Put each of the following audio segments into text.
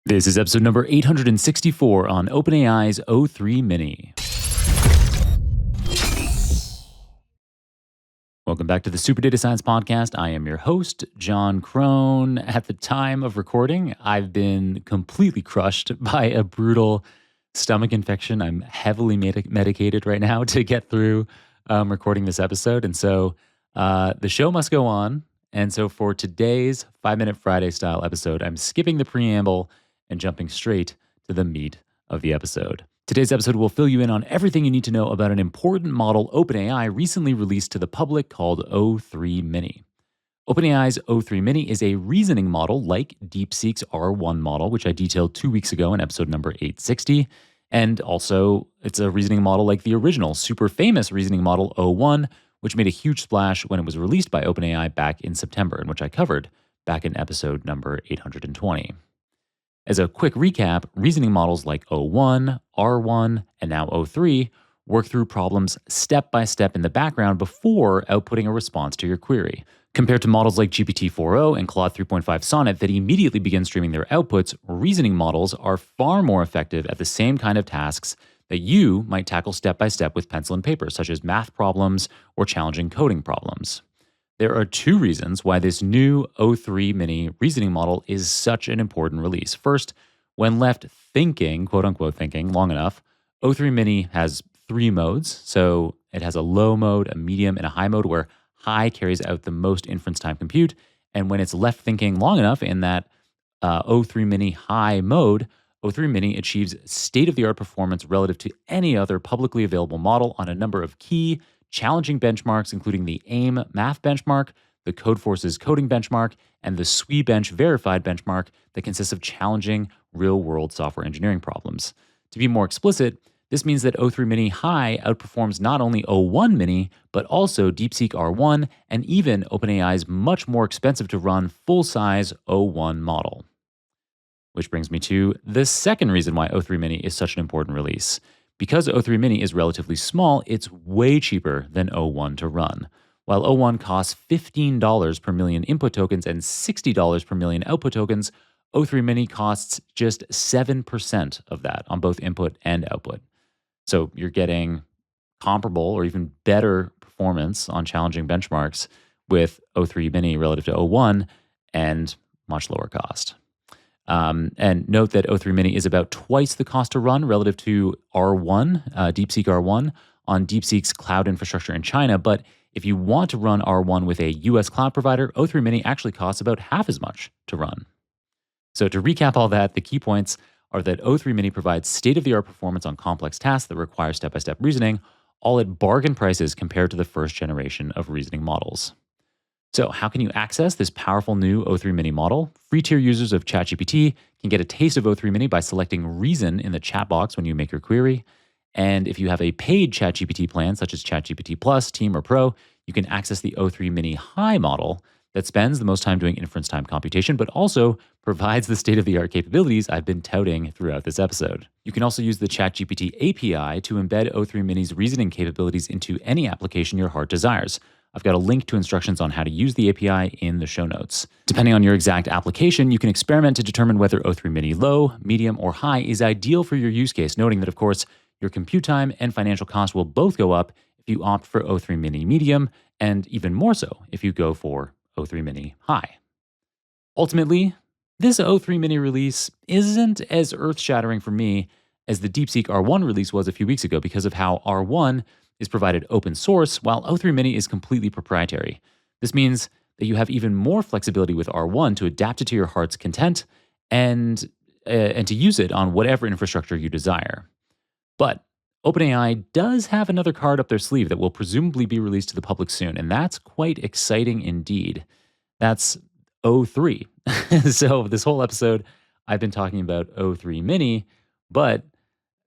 This is episode number 864 on OpenAI's o3-mini. Welcome back to the Super Data Science Podcast. I am your host, Jon Krohn. At the time of recording, I've been completely crushed by a brutal stomach infection. I'm heavily medicated right now to get through recording this episode. And so the show must go on. And so for today's 5-Minute Friday style episode, I'm skipping the preamble and jumping straight to the meat of the episode. Today's episode will fill you in on everything you need to know about an important model OpenAI recently released to the public called o3-mini. OpenAI's o3-mini is a reasoning model like DeepSeek's R1 model, which I detailed 2 weeks ago in episode number 860. And also, it's a reasoning model like the original, super famous reasoning model o1, which made a huge splash when it was released by OpenAI back in September, and which I covered back in episode number 820. As a quick recap, reasoning models like o1, R1, and now o3 work through problems step by step in the background before outputting a response to your query. Compared to models like GPT-4o and Claude 3.5 Sonnet that immediately begin streaming their outputs, reasoning models are far more effective at the same kind of tasks that you might tackle step by step with pencil and paper, such as math problems or challenging coding problems. There are two reasons why this new o3-mini reasoning model is such an important release. First, when left thinking, quote unquote thinking, long enough, o3-mini has 3 modes. So it has a low mode, a medium, and a high mode where high carries out the most inference time compute. And when it's left thinking long enough in that o3-mini high mode, o3-mini achieves state-of-the-art performance relative to any other publicly available model on a number of key challenging benchmarks, including the AIM math benchmark, the Codeforce's coding benchmark, and the SWE-Bench verified benchmark that consists of challenging real-world software engineering problems. To be more explicit, this means that o3-mini high outperforms not only o1-mini, but also DeepSeek R1 and even OpenAI's much more expensive to run full-size o1 model. Which brings me to the second reason why o3-mini is such an important release. Because o3-mini is relatively small, it's way cheaper than o1 to run. While o1 costs $15 per million input tokens and $60 per million output tokens, o3-mini costs just 7% of that on both input and output. So you're getting comparable or even better performance on challenging benchmarks with o3-mini relative to o1 and much lower cost. And note that o3-mini is about twice the cost to run relative to R1, DeepSeek R1, on DeepSeek's cloud infrastructure in China. But if you want to run R1 with a US cloud provider, o3-mini actually costs about half as much to run. So to recap all that, the key points are that o3-mini provides state-of-the-art performance on complex tasks that require step-by-step reasoning, all at bargain prices compared to the first generation of reasoning models. So how can you access this powerful new o3-mini model? Free tier users of ChatGPT can get a taste of o3-mini by selecting Reason in the chat box when you make your query. And if you have a paid ChatGPT plan, such as ChatGPT Plus, Team, or Pro, you can access the o3-mini High model that spends the most time doing inference time computation, but also provides the state-of-the-art capabilities I've been touting throughout this episode. You can also use the ChatGPT API to embed o3-mini's reasoning capabilities into any application your heart desires. I've got a link to instructions on how to use the API in the show notes. Depending on your exact application, you can experiment to determine whether o3-mini low, medium, or high is ideal for your use case, noting that, of course, your compute time and financial costs will both go up if you opt for o3-mini medium, and even more so if you go for o3-mini high. Ultimately, this o3-mini release isn't as earth-shattering for me as the DeepSeek R1 release was a few weeks ago because of how R1 is provided open source, while o3-mini is completely proprietary. This means that you have even more flexibility with R1 to adapt it to your heart's content and to use it on whatever infrastructure you desire. But OpenAI does have another card up their sleeve that will presumably be released to the public soon, and that's quite exciting indeed. That's o3. So this whole episode, I've been talking about o3-mini, but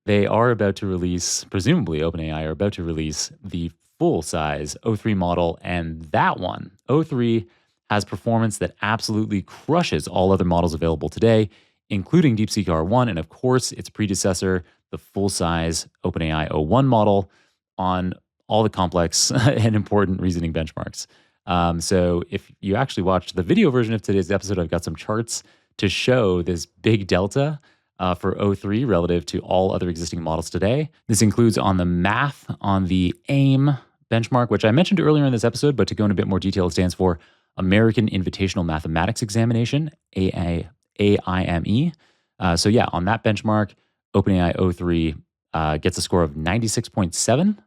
they are about to release, presumably OpenAI are about to release the full-size o3 model, and that one, o3, has performance that absolutely crushes all other models available today, including DeepSeek R1 and, of course, its predecessor, the full-size OpenAI o1 model, on all the complex and important reasoning benchmarks. So if you actually watched the video version of today's episode, I've got some charts to show this big delta for O3 relative to all other existing models today. This includes on the math, on the AIM benchmark, which I mentioned earlier in this episode, but to go into a bit more detail, it stands for American Invitational Mathematics Examination, AIME. So yeah, on that benchmark, OpenAI O3 gets a score of 96.7,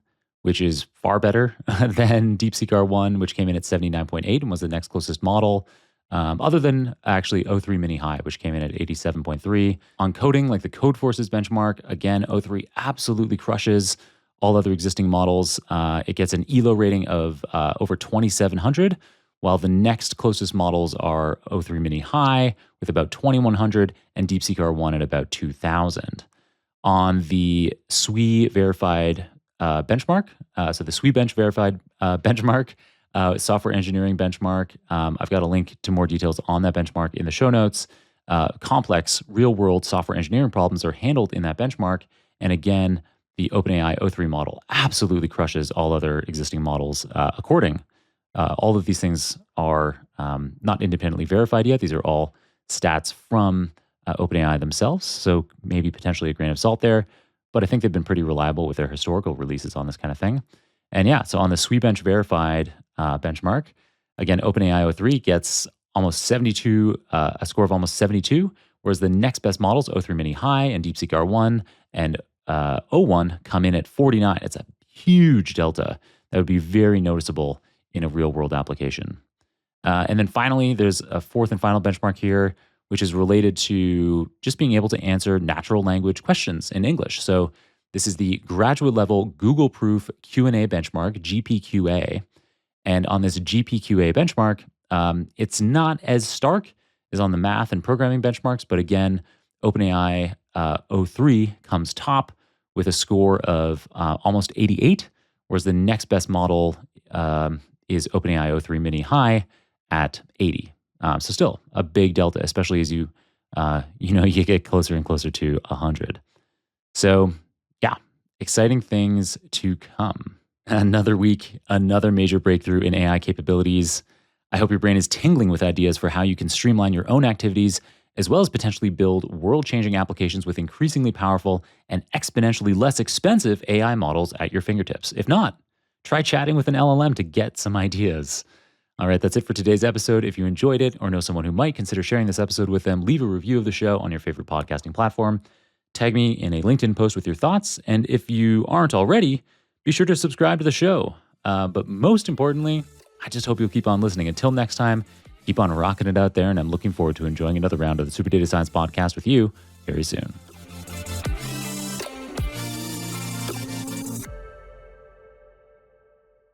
which is far better than DeepSeek R1, which came in at 79.8 and was the next closest model. Other than actually o3-mini high, which came in at 87.3. On coding, like the Codeforces benchmark, again, O3 absolutely crushes all other existing models. It gets an ELO rating of over 2,700, while the next closest models are o3-mini high with about 2,100 and DeepSeek R1 at about 2,000. On the SWE verified benchmark, so the SWE-Bench verified benchmark, software engineering benchmark. I've got a link to more details on that benchmark in the show notes. Complex real-world software engineering problems are handled in that benchmark. And again, the OpenAI O3 model absolutely crushes all other existing models according. All of these things are not independently verified yet. These are all stats from OpenAI themselves, so maybe potentially a grain of salt there. But I think they've been pretty reliable with their historical releases on this kind of thing. And yeah, so on the SWE-Bench verified benchmark, again, OpenAI O3 gets almost 72, a score of almost 72, whereas the next best models, O3-mini high and DeepSeek R1 and O1, come in at 49. It's a huge delta that would be very noticeable in a real-world application. And then finally, there's a fourth and final benchmark here, which is related to just being able to answer natural language questions in English. So this is the graduate level Google Proof Q&A benchmark, GPQA. And on this GPQA benchmark, it's not as stark as on the math and programming benchmarks, but again, OpenAI O3 comes top with a score of almost 88, whereas the next best model is OpenAI O3-mini high at 80. So still a big delta, especially as you get closer and closer to 100. So yeah, exciting things to come. Another week, another major breakthrough in AI capabilities. I hope your brain is tingling with ideas for how you can streamline your own activities, as well as potentially build world-changing applications with increasingly powerful and exponentially less expensive AI models at your fingertips. If not, try chatting with an LLM to get some ideas. All right, that's it for today's episode. If you enjoyed it or know someone who might consider sharing this episode with them, leave a review of the show on your favorite podcasting platform. Tag me in a LinkedIn post with your thoughts. And if you aren't already, be sure to subscribe to the show. But most importantly, I just hope you'll keep on listening. Until next time, keep on rocking it out there. And I'm looking forward to enjoying another round of the Super Data Science Podcast with you very soon.